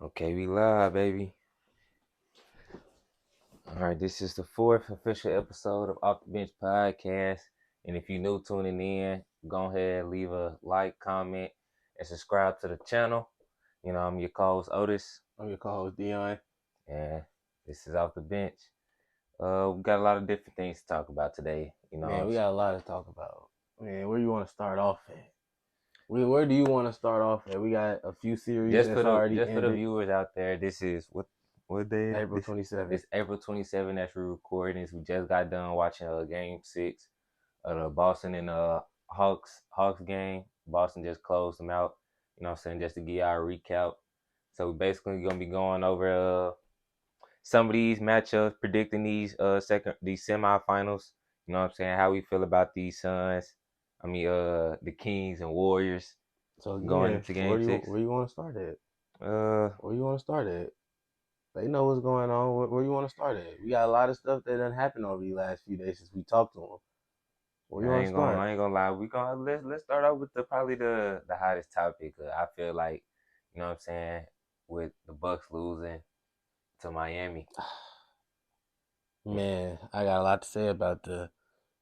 Okay, we live, baby. All right, this is the fourth official episode of Off the Bench Podcast. And if you're new tuning in, go ahead, leave a like, comment, and subscribe to the channel. I'm your co-host Otis, I'm your co-host Dion. and this is Off the Bench. We got a lot of different things to talk about today. Man, we got a lot to talk about. Man, where you want to start off at? Where do you want to start off at? We got a few series just for that's the already just for the ended. viewers out there, this is what day? April 27th. This April 27th that we're recording. We just got done watching Game 6 of the Boston and Hawks game. Boston just closed them out. Just to give y'all a recap. So we basically gonna be going over some of these matchups, predicting these semifinals. How we feel about these Suns. The Kings and Warriors So going again, into Game 6. where you want to start at? Uh, Where you want to start at? They know what's going on. Where you want to start at? We got a lot of stuff that done happened over the last few days since we talked to them. Where you want to start? I ain't gonna lie. Let's start out with probably the hottest topic. I feel like, with the Bucks losing to Miami. Man, I got a lot to say about the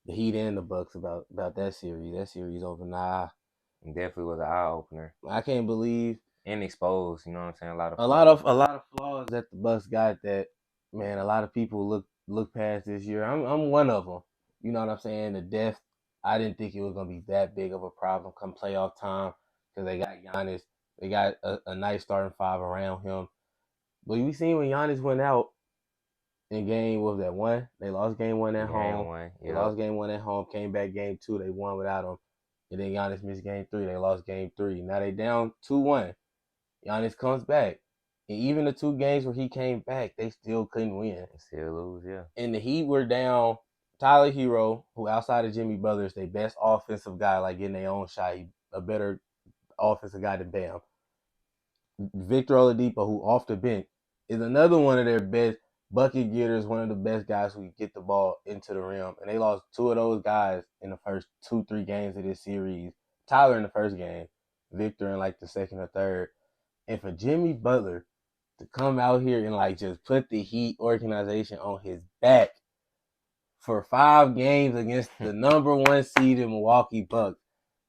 Heat and the Bucks about that series. That series over now. It definitely was an eye opener I can't believe and exposed. You know what I'm saying? A lot of a lot of flaws that the Bucks got that, man, a lot of people look past this year. I'm one of them. You know what I'm saying? The depth, I didn't think it was gonna be that big of a problem come playoff time because they got Giannis. They got a nice starting five around him. But we seen when Giannis went out in game, what was that, one? They lost game one at home. One. They lost game one at home. Came back game two. They won without him. And then Giannis missed game three. They lost game three. Now they down 2-1. Giannis comes back. And even the two games where he came back, they still couldn't win. Still lose, yeah. And the Heat were down Tyler Hero, who outside of Jimmy Butler is their best offensive guy, like getting their own shot. He a better offensive guy than Bam. Victor Oladipo, who off the bench, is another one of their best bucket getters, one of the best guys who get the ball into the rim. And they lost two of those guys in the first 2-3 games of this series. Tyler in the first game, Victor in like the second or third. And for Jimmy Butler to come out here and like just put the Heat organization on his back for 5 games against the number one seed in Milwaukee Bucks,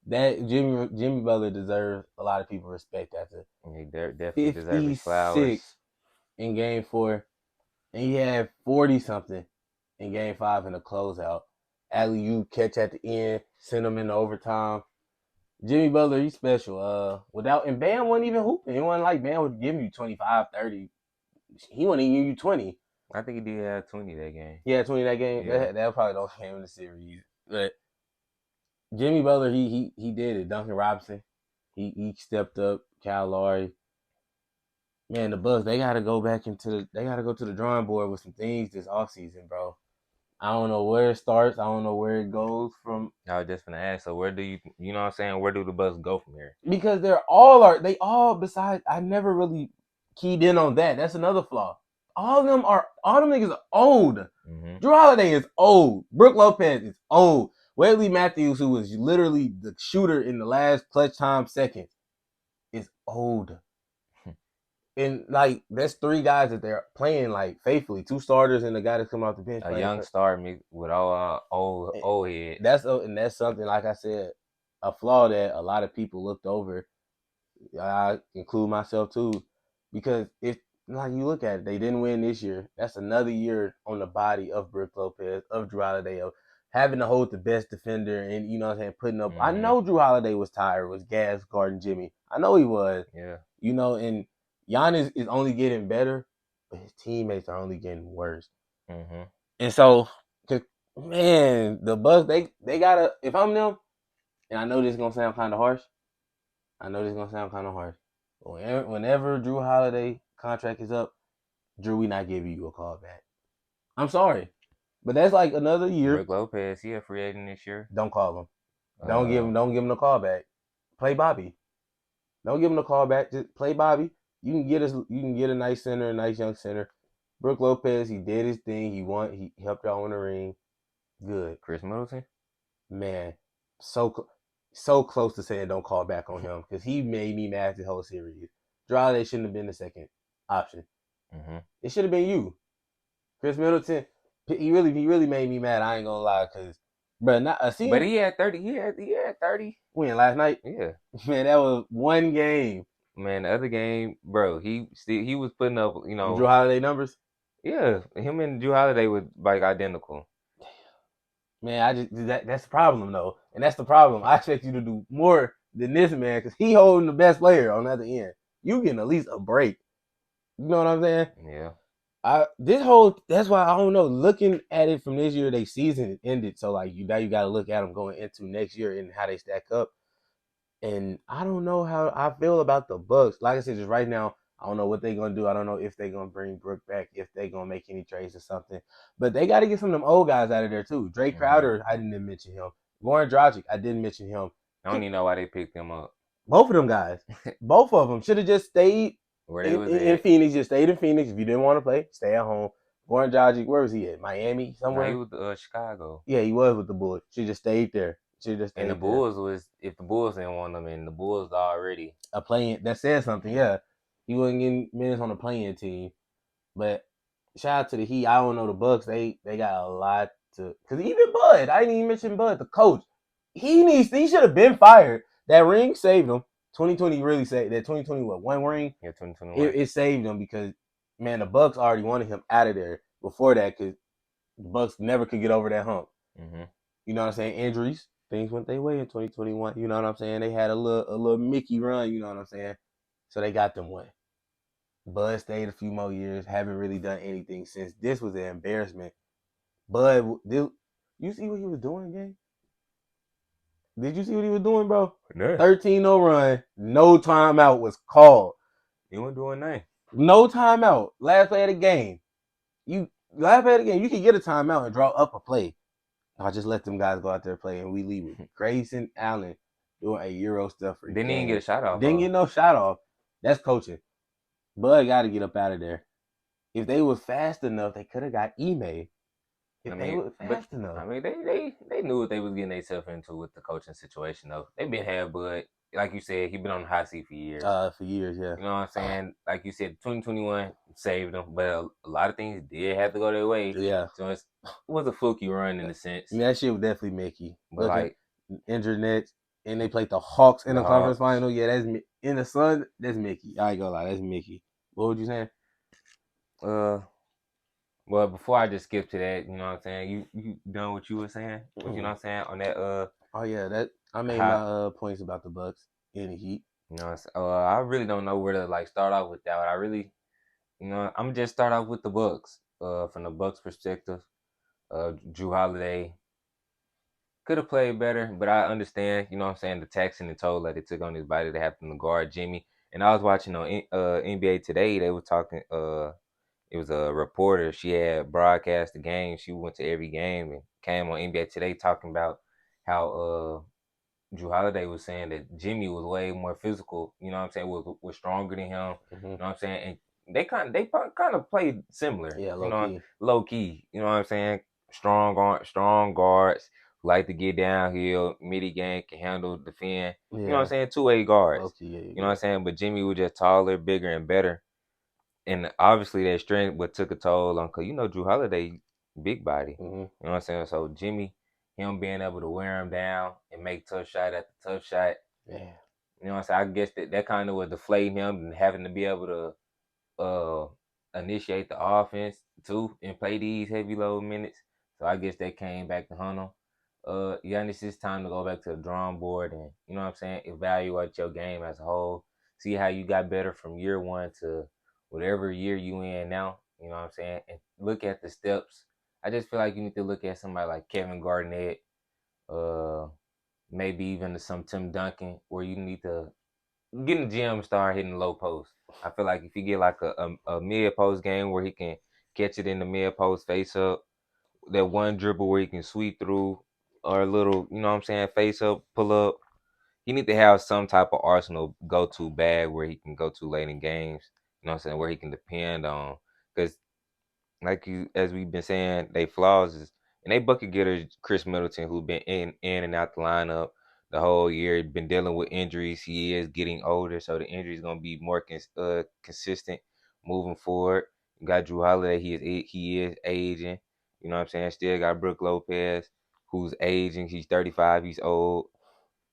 that Jimmy Butler deserves a lot of people respect after. He definitely deserves his flowers. 56 in game 4, and he had 40 something in game 5 in the closeout. Alley-oop catch at the end, send him into overtime. Jimmy Butler, he's special. And Bam wasn't even hooping. It wasn't like Bam would give you 25, 30. He wasn't even give you 20. I think he did have 20 that game. Yeah, 20 that game. Yeah. That probably don't game in the series. But Jimmy Butler, he did it. Duncan Robinson, he stepped up. Kyle Lowry. Man, the Bucks, they gotta go to the drawing board with some things this offseason, bro. I don't know where it starts. I don't know where it goes from. I was just gonna ask. So where do you know what I'm saying? Where do the Bucks go from here? Because besides, I never really keyed in on that. That's another flaw. All them niggas are old. Mm-hmm. Drew Holiday is old. Brook Lopez is old. Wesley Matthews, who was literally the shooter in the last clutch time seconds, is old. And like that's 3 guys that they're playing like faithfully. 2 starters and the guy that's coming off the bench. A young star with all old head. That's something, like I said, a flaw that a lot of people looked over. I include myself too, because if like you look at it, they didn't win this year. That's another year on the body of Brook Lopez, of Drew Holiday, of having to hold the best defender, and you know what I'm saying, putting up. Mm-hmm. I know Drew Holiday was tired, was gas guarding Jimmy. I know he was. Yeah. And Giannis is only getting better, but his teammates are only getting worse. Mm-hmm. And so, man, the Bucks, they gotta. If I'm them, and I know this is gonna sound kind of harsh. Whenever Drew Holiday contract is up, Drew, we not giving you a call back. I'm sorry, but that's like another year. Brook Lopez, he a free agent this year. Don't call him. Don't give him a call back. Play Bobby. Don't give him a call back. Just play Bobby. You can get a nice center, a nice young center. Brook Lopez, he did his thing. He helped y'all win the ring. Good. Chris Middleton, man, so close to saying don't call back on him because he made me mad the whole series. Drew Holiday shouldn't have been the second option. Mm-hmm. It should have been you, Chris Middleton. He really made me mad. I ain't gonna lie, cause, bro, not a But season. he had 30. He had 30. When last night, Yeah. man, that was one game. Man, the other game, bro, he was putting up, Drew Holiday numbers. yeah, him and Drew Holiday was like identical. Man, that's the problem though, and that's the problem. I expect you to do more than this man because he holding the best player on the other end. You getting at least a break. You know what I'm saying? Yeah. That's why I don't know. Looking at it from this year, they season ended, so like now you got to look at them going into next year and how they stack up. And I don't know how I feel about the Bucks. Like I said, just right now, I don't know what they're gonna do. I don't know if they're gonna bring Brooke back, if they're gonna make any trades or something. But they got to get some of them old guys out of there too. Drake Mm-hmm. Crowder, I didn't mention him. Goran Dragic, I didn't mention him. I don't even know why they picked him up. Both of them guys, both of them should have just stayed Where they was in at. Phoenix. Just stayed in Phoenix. If you didn't want to play, stay at home. Goran Dragic, where was he at? Miami No, somewhere. he was Chicago. Yeah, he was with the Bulls. Should just stayed there. Should just And the stayed there. Bulls was, if the Bulls didn't want him, and the Bulls already. A playing that says something. Yeah, he wasn't getting minutes on the playing team. But shout out to the Heat. I don't know the Bucks. They got a lot to, because even Bud. I didn't even mention Bud, the coach. He should have been fired. That ring saved him. 2020 really saved that. 2020 what, one ring? Yeah, 2021. It saved him because man, the Bucks already wanted him out of there before that because the Bucks never could get over that hump. Mm-hmm. You know what I'm saying? Injuries, things went their way in 2021. You know what I'm saying? They had a little Mickey run. You know what I'm saying? So they got them one. Bud stayed a few more years. Haven't really done anything since. This was an embarrassment. Bud, you see what he was doing, gang? Did you see what he was doing, bro? Yeah. 13-0 run. No timeout was called. He wasn't doing nothing. No timeout. Last play of the game. Last play of the game, you can get a timeout and draw up a play. I just let them guys go out there and play, and we leave with Grayson Allen doing a Euro stuff for Didn't even get a shot off. Didn't get no shot off. That's coaching. Bud got to get up out of there. If they was fast enough, they could have got Ime. They were fast enough. I mean, they knew what they was getting themselves into with the coaching situation, though. They've been had Bud, like you said, he been on the hot seat for years. For years, yeah. You know what I'm saying? Like you said, 2021 saved them, but a lot of things did have to go their way. Yeah. So it was a fluky run in a sense. I mean, that shit was definitely Mickey. But like injured Nets, and they played the Hawks in the conference final. Yeah, that's in the Sun. That's Mickey. I ain't gonna lie, that's Mickey. What would you say? Well, before I just skip to that, you know what I'm saying? You done what you were saying? You know what I'm saying? On that Oh yeah, that I made my points about the Bucks and the Heat. You know, I really don't know where to like start off with that. I really, I'm just start off with the Bucks. From the Bucks perspective, Drew Holiday could have played better, but I understand, you know what I'm saying, the tax and the toll that it took on his body to have to guard Jimmy. And I was watching on NBA Today. They were talking. It was a reporter. She had broadcast the game. She went to every game and came on NBA Today talking about how Drew Holiday was saying that Jimmy was way more physical. You know what I'm saying? Was stronger than him. Mm-hmm. You know what I'm saying? And they kind of played similar. Yeah, low key. You know what I'm saying? Strong guards who like to get downhill, midi game, can handle, defend. Yeah. You know what I'm saying? 2-way guards. You know what I'm saying? But Jimmy was just taller, bigger, and better. And obviously that strength what took a toll on, because Drew Holiday, big body. Mm-hmm. You know what I'm saying? So Jimmy, him being able to wear him down and make tough shot after tough shot. Yeah. You know what I'm saying? I guess that kind of was deflating him and having to be able to initiate the offense too and play these heavy load minutes. So I guess that came back to hunt him. Giannis, it's time to go back to the drawing board and, you know what I'm saying, evaluate your game as a whole. See how you got better from year one to whatever year you in now. You know what I'm saying? And look at the steps. I just feel like you need to look at somebody like Kevin Garnett, maybe even some Tim Duncan, where you need to get in the gym and start hitting low post. I feel like if you get like a mid post game where he can catch it in the mid post face up, that one dribble where he can sweep through, or a little, you know what I'm saying, face up, pull up. He need to have some type of arsenal go to bag where he can go to late in games. You know what I'm saying, where he can depend on, because as we've been saying, they flaws is, and they bucket getters, Chris Middleton, who been in and out the lineup. the whole year. Been dealing with injuries. He is getting older, so the injury is gonna be more consistent moving forward. You got Drew Holiday. He is aging. You know what I'm saying? Still got Brook Lopez, who's aging. He's 35. He's old.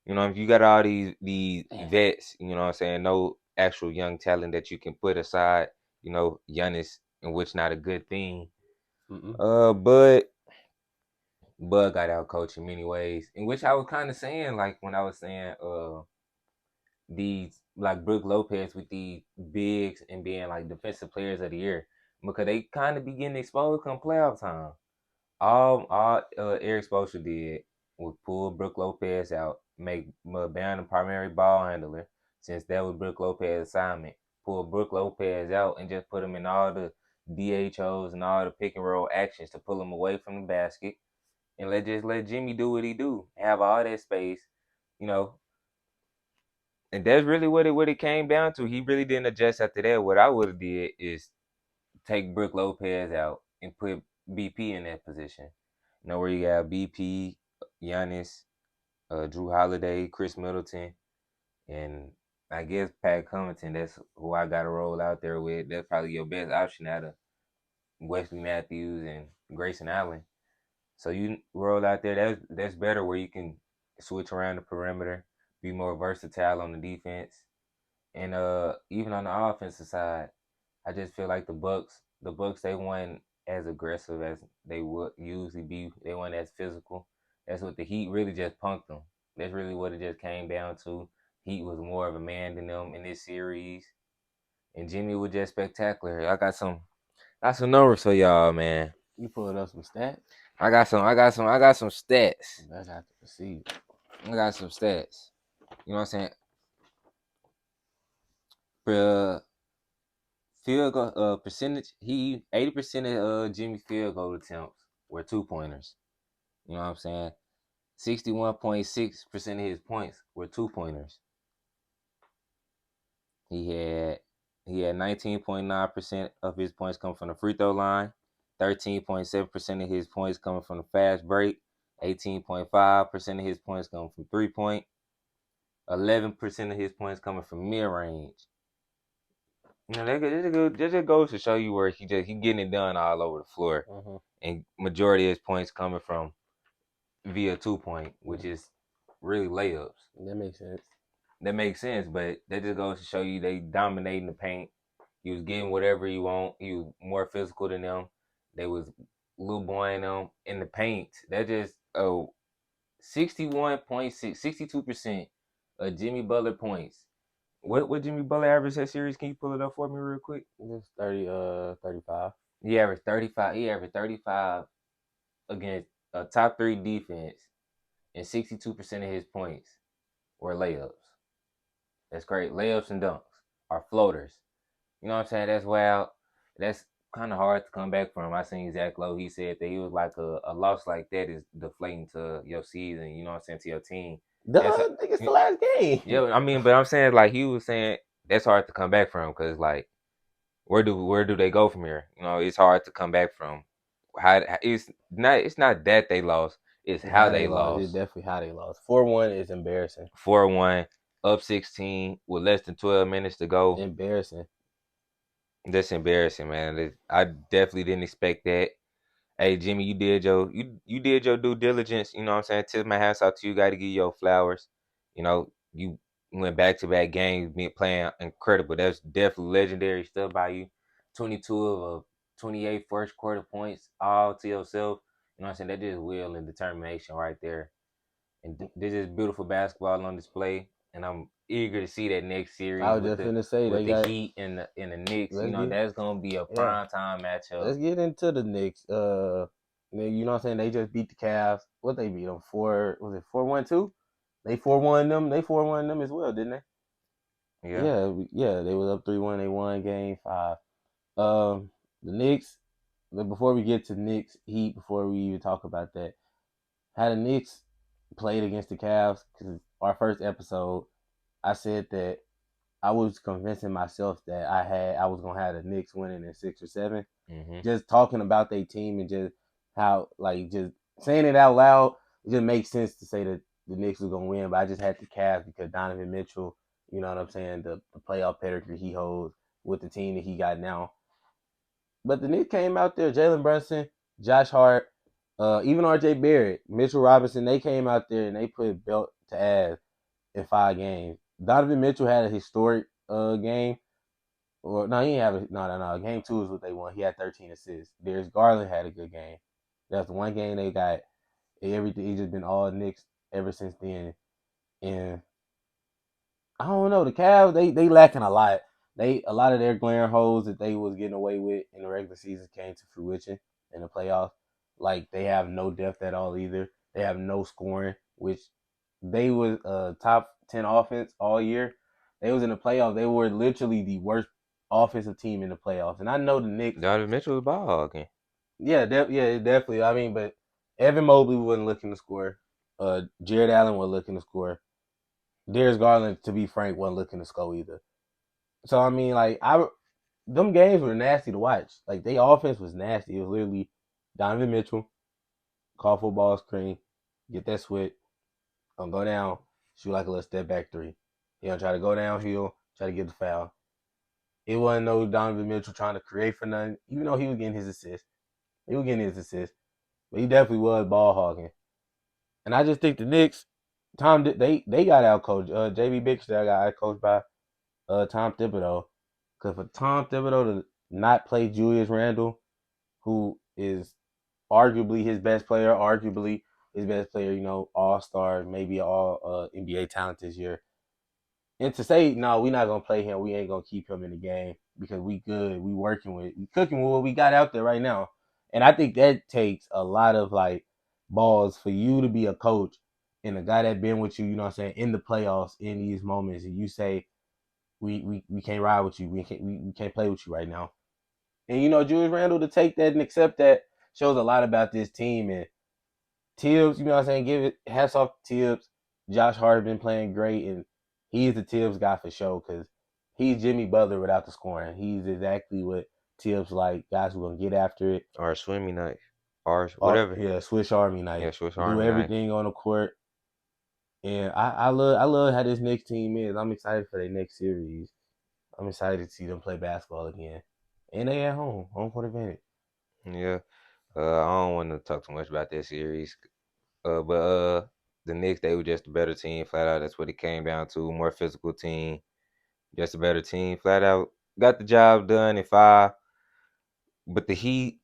You know, you got all these vets. You know what I'm saying? No actual young talent that you can put aside. You know, Giannis, in which not a good thing. Mm-mm. But Bud got out coached in many ways, in which I was kind of saying, like when I was saying, these like Brook Lopez with these bigs and being like defensive players of the year because they kind of be getting exposed come playoff time. All Eric Spoelstra did was pull Brook Lopez out, make Ban the primary ball handler since that was Brook Lopez's assignment. Pull Brook Lopez out and just put him in all the DHOs and all the pick and roll actions to pull him away from the basket and let Jimmy do what he do, have all that space, you know. And that's really what it came down to. He really didn't adjust after that. What I would have did is take Brook Lopez out and put BP in that position. You know where you got BP, Giannis, Drew Holiday, Chris Middleton, and I guess Pat Covington. That's who I got to roll out there with. That's probably your best option out of Wesley Matthews and Grayson Allen. So you roll out there. That's better where you can switch around the perimeter, be more versatile on the defense, and even on the offensive side, I just feel like the Bucks they weren't as aggressive as they would usually be. They weren't as physical. That's what the Heat really just punked them. That's really what it just came down to. Heat was more of a man than them in this series, and Jimmy was just spectacular. I got some numbers for y'all, man. You pulling up some stats? I got some stats. That's have to proceed. I got some stats. You know what I'm saying? For field goal percentage, he 80% of Jimmy's field goal attempts were 2 pointers. You know what I'm saying? 61.6% of his points were 2 pointers. He had he had 19.9% of his points come from the free throw line, 13.7% of his points coming from the fast break, 18.5% of his points coming from 3 point, 11% of his points coming from mid range. You know, that just goes to show you where he getting it done all over the floor, Mm-hmm. and majority of his points coming from via 2 point, which is really layups. That makes sense. That makes sense, but that just goes to show you they dominating the paint. He was getting whatever he want. He was more physical than them. They was little boy in them in the paint. That just 61.6, 62% of Jimmy Butler points. What Jimmy Butler average that series? Can you pull it up for me real quick? Just 35. He averaged 35. He averaged 35 against a top three defense, and 62% of his points were layups. That's great. Layups and dunks are floaters. You know what I'm saying? That's wild. That's kind of hard to come back from. I seen Zach Lowe. He said that he was like a loss like that is deflating to your season. You know what I'm saying, to your team. Duh, That's I think it's the last game. yeah. I mean, but I'm saying like he was saying that's hard to come back from because like where do they go from here? You know, it's hard to come back from. How it's not that they lost. It's It's how how they they lost. It's lost. definitely how they lost. 4-1 is embarrassing. 4-1, up 16 with less than 12 minutes to go. Embarrassing. That's embarrassing, man. I definitely didn't expect that. Hey Jimmy, you did your due diligence. You know what I'm saying? Tip my hats out to you. Got to give your flowers. You know you went back to back games, being playing incredible. That's definitely legendary stuff by you. 22 of 28 first quarter points, all to yourself. You know what I'm saying? That just will and determination right there. And this is beautiful basketball on display. And I'm eager to see that next I series was with just the finna say with they the got. Heat and the Knicks. You Let's know get that's gonna be a yeah. prime time matchup. Let's get into the Knicks. You know what I'm saying? They just beat the Cavs. What they beat them for? Was it 4-1-2? They 4-1 them. They 4-1 them as well, didn't they? Yeah. Yeah. They was up 3-1. They won game 5. The Knicks. Before we get to Knicks Heat, before we even talk about that, how the Knicks played against the Cavs? Because our first episode, I said that I was convincing myself that I was gonna have the Knicks winning in 6 or 7. Mm-hmm. Just talking about their team and just how, like, just saying it out loud, it just makes sense to say that the Knicks was gonna win, but I just had the Cavs because Donovan Mitchell, you know what I'm saying, the playoff pedigree he holds with the team that he got now. But the Knicks came out there, Jalen Brunson, Josh Hart, even RJ Barrett, Mitchell Robinson, they came out there and they put belt to ass in 5 games. Donovan Mitchell had a historic game. Well, no, he didn't have a no. Game 2 is what they won. He had 13 assists. Darius Garland had a good game. That's the one game they got. Everything he just been all Knicks ever since then. And I don't know, the Cavs they lacking a lot. A lot of their glaring holes that they was getting away with in the regular season came to fruition in the playoffs. Like they have no depth at all either. They have no scoring, which they was top 10 offense all year. They was in the playoffs. They were literally the worst offensive team in the playoffs. And I know the Knicks. Donovan Mitchell was ball hogging. Yeah, definitely. I mean, but Evan Mobley wasn't looking to score. Jared Allen wasn't looking to score. Darius Garland, to be frank, wasn't looking to score either. So I mean, like them games were nasty to watch. Like their offense was nasty. It was literally Donovan Mitchell, call for a ball screen, get that switch, gonna go down, shoot like a little step back three. He gonna try to go downhill, try to get the foul. It wasn't no Donovan Mitchell trying to create for nothing, even though he was getting his assist. He was getting his assist, but he definitely was ball hogging. And I just think the Knicks, they got out coached. JB Bickerstaff got out coached by Tom Thibodeau. Because for Tom Thibodeau to not play Julius Randle, who is arguably his best player, all star, maybe all NBA talent this year, and to say no, we're not gonna play him, we ain't gonna keep him in the game because we good, we cooking with what we got out there right now, and I think that takes a lot of like balls for you to be a coach and a guy that been with you, you know what I'm saying, in the playoffs in these moments, and you say we can't ride with you. We can't play with you right now. And Julius Randle to take that and accept that shows a lot about this team. And Tibbs, you know what I'm saying, give it hats off to Tibbs. Josh Hart been playing great, and he's the Tibbs guy for sure because he's Jimmy Butler without the scoring. He's exactly what Tibbs like. Guys who gonna get after it. Or swimming knife. Or Or whatever. yeah, Swiss Army Yeah, knife. Swiss Do Army knife. everything on the court. And I love how this next team is. I'm excited for their next series. I'm excited to see them play basketball again. And they at home court advantage. Yeah. I don't want to talk too much about that series. But the Knicks, they were just a better team, flat out. That's what it came down to. More physical team, just a better team, flat out. Got the job done in 5. But the Heat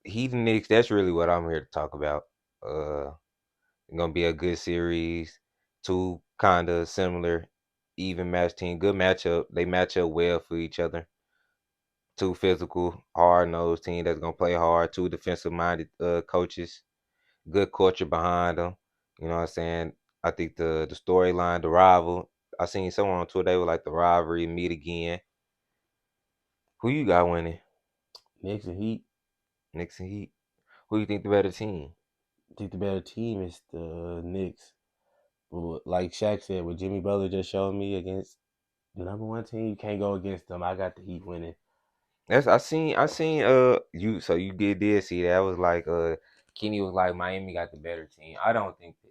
and Knicks, that's really what I'm here to talk about. It's gonna be a good series. Two kind of similar, even match team. Good matchup. They match up well for each other. Two physical, hard nosed team that's gonna play hard. Two defensive minded coaches. Good culture behind them. You know what I'm saying? I think the storyline, the rival. I seen someone on Twitter, they were like the rivalry meet again. Who you got winning? Knicks and Heat. Knicks and Heat. Who you think the better team? I think the better team is the Knicks. But like Shaq said, what Jimmy Butler just showed me against the number one team, you can't go against them. I got the Heat winning. That's I seen you so you did see that. I was like Kenny was like Miami got the better team. I don't think that.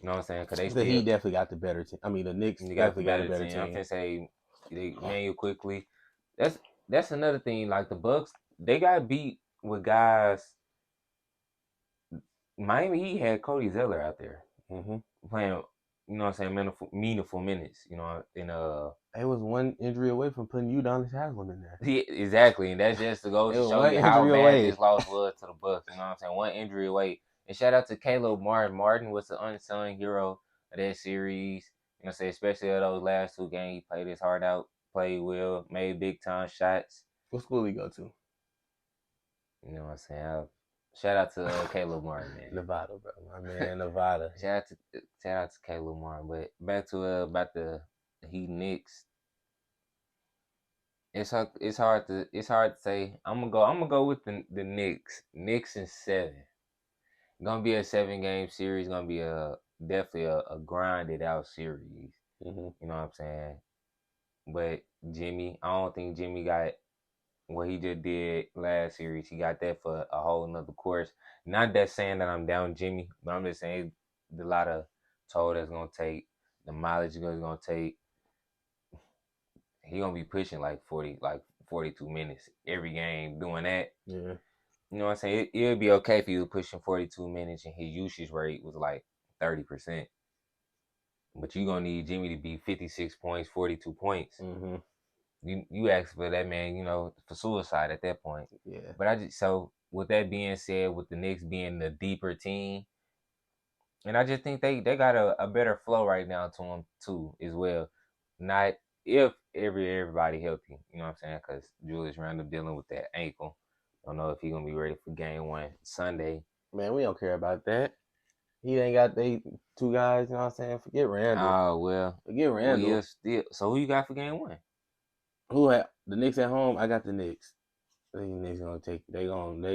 You know what I'm saying? Cause they The still Heat definitely got the better team. I mean, the Knicks they got the definitely got a better better team. I'm team. finna say they Manuel quickly. That's another thing. Like the Bucks, they got beat with guys. Miami Heat had Cody Zeller out there Mm-hmm. playing. You know what I'm saying? Meaningful minutes. You know, in They was one injury away from putting Udonis Haslam in there. exactly, and that's just to go They were show one you how injury bad away. this loss was to the Bucks. You know what I'm saying? One injury away. And shout out to Caleb Martin. Martin was the unsung hero of that series. You know what I'm saying? Especially of those last 2 games. He played his heart out, played well, made big time shots. What school he go to? You know what I'm saying? Shout out to Caleb Martin, man. Nevada, bro. My man, Nevada. shout out to Caleb Martin. But back to about the Heat Knicks. It's hard to say. I'm gonna go with the Knicks. Knicks in 7. Gonna be a 7-game series. Gonna be definitely a grinded out series. Mm-hmm. You know what I'm saying? But Jimmy, I don't think Jimmy got what he just did last series. He got that for a whole nother course. Not that saying that I'm down Jimmy, but I'm just saying a lot of toll that's gonna take, the mileage it's gonna take. He gonna be pushing like 42 minutes every game doing that. Yeah. You know what I'm saying? It would be okay if he was pushing 42 minutes and his usage rate was like 30%. But you gonna need Jimmy to be 56 points, 42 points. Mm-hmm. You ask for that man, for suicide at that point. Yeah. But so with that being said, with the Knicks being the deeper team, and I just think they got a better flow right now to them too as well. Not if everybody healthy, you know what I'm saying? Because Julius Randle dealing with that ankle. Don't know if he gonna be ready for game one Sunday. Man, we don't care about that. He ain't got they two guys, you know what I'm saying? Forget Randall. Oh well, Forget Randall. still. So who you got for game one? Who had the Knicks at home? I got the Knicks. I think the Knicks gonna take. They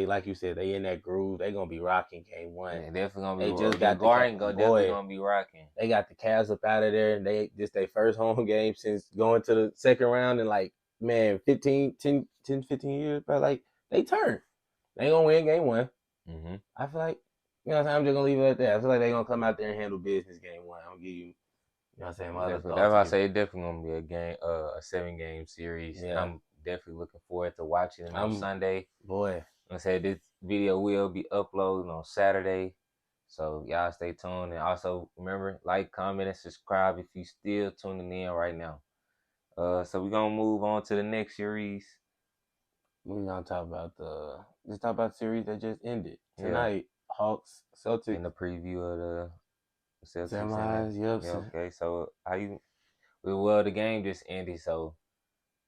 like you said, they in that groove. They gonna be rocking game one. Yeah, definitely gonna be. They just The got Garden definitely boy. gonna be rocking. They got the Cavs up out of there, and they just their first home game since going to the second round in like 10, 15 years. But like they turn, they gonna win game one. Mm-hmm. I feel like I'm just gonna leave it at that. I feel like they gonna come out there and handle business game one. I'll give you. You know what I'm saying? My other Definitely. thoughts. That's why I say it's definitely gonna be a game, a 7-game series. Yeah. I'm definitely looking forward to watching it on Sunday. Boy. I said this video will be uploaded on Saturday. So y'all stay tuned, and also remember, like, comment, and subscribe if you still tuning in right now. So we're gonna move on to the next series. We're gonna talk about the series that just ended tonight. Yeah. Hawks, Celtics. In the preview of the Celtics. Semis, yep. Yeah, okay. So the game just ended. So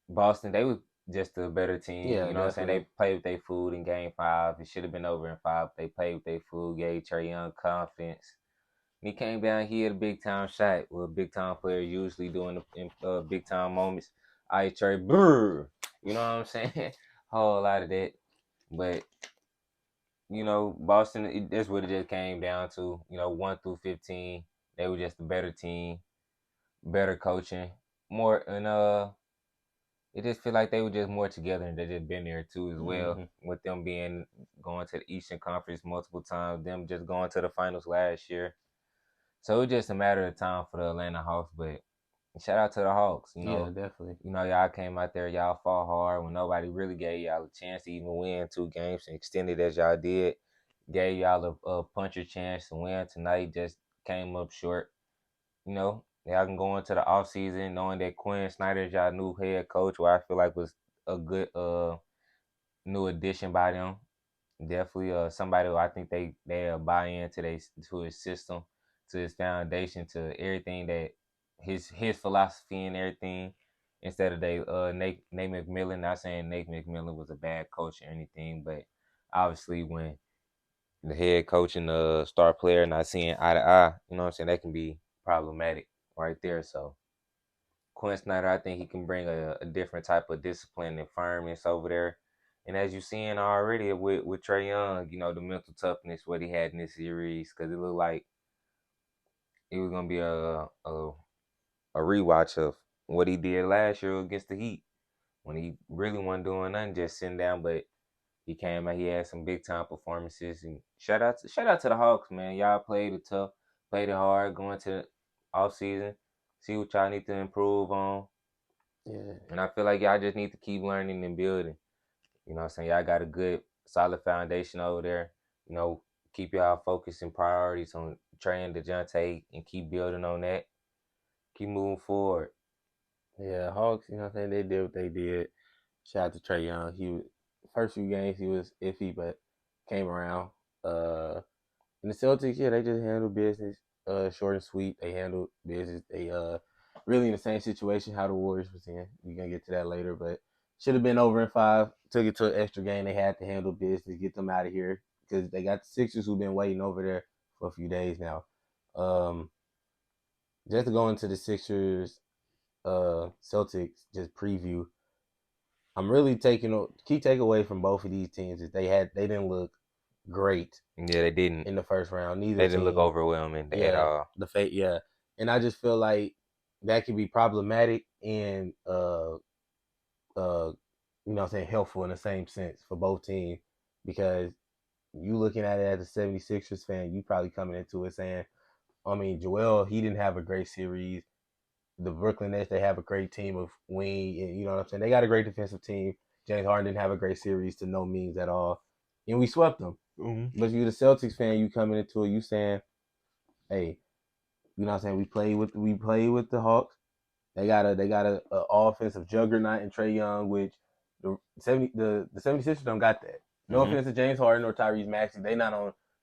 Boston, they was just a better team. Yeah, you know what I'm saying? They played with their food in game 5. It should have been over in 5. They played with their food, gave Trae Young confidence. And he came down, he had a big time shot. Well, a big time player usually doing in big time moments. I Trae, brr. You know what I'm saying? Whole lot of that. But Boston, that's what it just came down to. 1 through 15, they were just a better team, better coaching, more, and it just feel like they were just more together, and they just been there too as well. Mm-hmm. With them going to the Eastern Conference multiple times, them just going to the finals last year. So it's just a matter of time for the Atlanta Hawks. But shout out to the Hawks. Yeah, definitely. Y'all came out there, y'all fought hard when nobody really gave y'all a chance to even win 2 games, and extended as y'all did. Gave y'all a puncher chance to win tonight, just came up short. Y'all can go into the offseason knowing that Quinn Snyder's y'all new head coach, who I feel like was a good new addition by them. Definitely somebody who I think they'll buy into to his system, to his foundation, to everything that his philosophy and everything. Instead of Nate McMillan. Not saying Nate McMillan was a bad coach or anything, but obviously when the head coach and the star player not seeing eye to eye, you know what I'm saying, that can be problematic right there. So Quinn Snyder, I think he can bring a different type of discipline and firmness over there. And as you're seeing already with Trae Young, the mental toughness, what he had in this series, because it looked like it was going to be a rewatch of what he did last year against the Heat, when he really wasn't doing nothing, just sitting down. But he came out, he had some big time performances. And shout out to the Hawks, man. Y'all played it tough, played it hard going to the off season. See what y'all need to improve on. Yeah. And I feel like y'all just need to keep learning and building. You know what I'm saying? Y'all got a good, solid foundation over there. Keep y'all focus and priorities on Trae and DeJounte, and keep building on that. Keep moving forward. Yeah, Hawks, you know what I'm saying? They did what they did. Shout out to Trae Young. First few games he was iffy, but came around. And the Celtics, yeah, they just handled business. Short and sweet. They handled business. They really in the same situation how the Warriors was in. We're gonna get to that later, but should have been over in 5. Took it to an extra game. They had to handle business, get them out of here, because they got the Sixers who've been waiting over there for a few days now. Just to go into the Sixers, Celtics just preview. I'm really key takeaway from both of these teams is they didn't look great. Yeah, they didn't in the first round. Neither they didn't look overwhelming at all. And I just feel like that could be problematic and helpful in the same sense for both teams, because you looking at it as a 76ers fan, you probably coming into it saying, I mean, Joel, he didn't have a great series. The Brooklyn Nets, they have a great team of wing, and you know what I'm saying. They got a great defensive team. James Harden didn't have a great series to no means at all, and we swept them. Mm-hmm. But you, the Celtics fan, you coming into it, you saying, "Hey, you know what I'm saying? We play with the Hawks. They got a offensive juggernaut in Trae Young, which the 76ers don't got that. No Mm-hmm. offense to James Harden or Tyrese Maxey, they not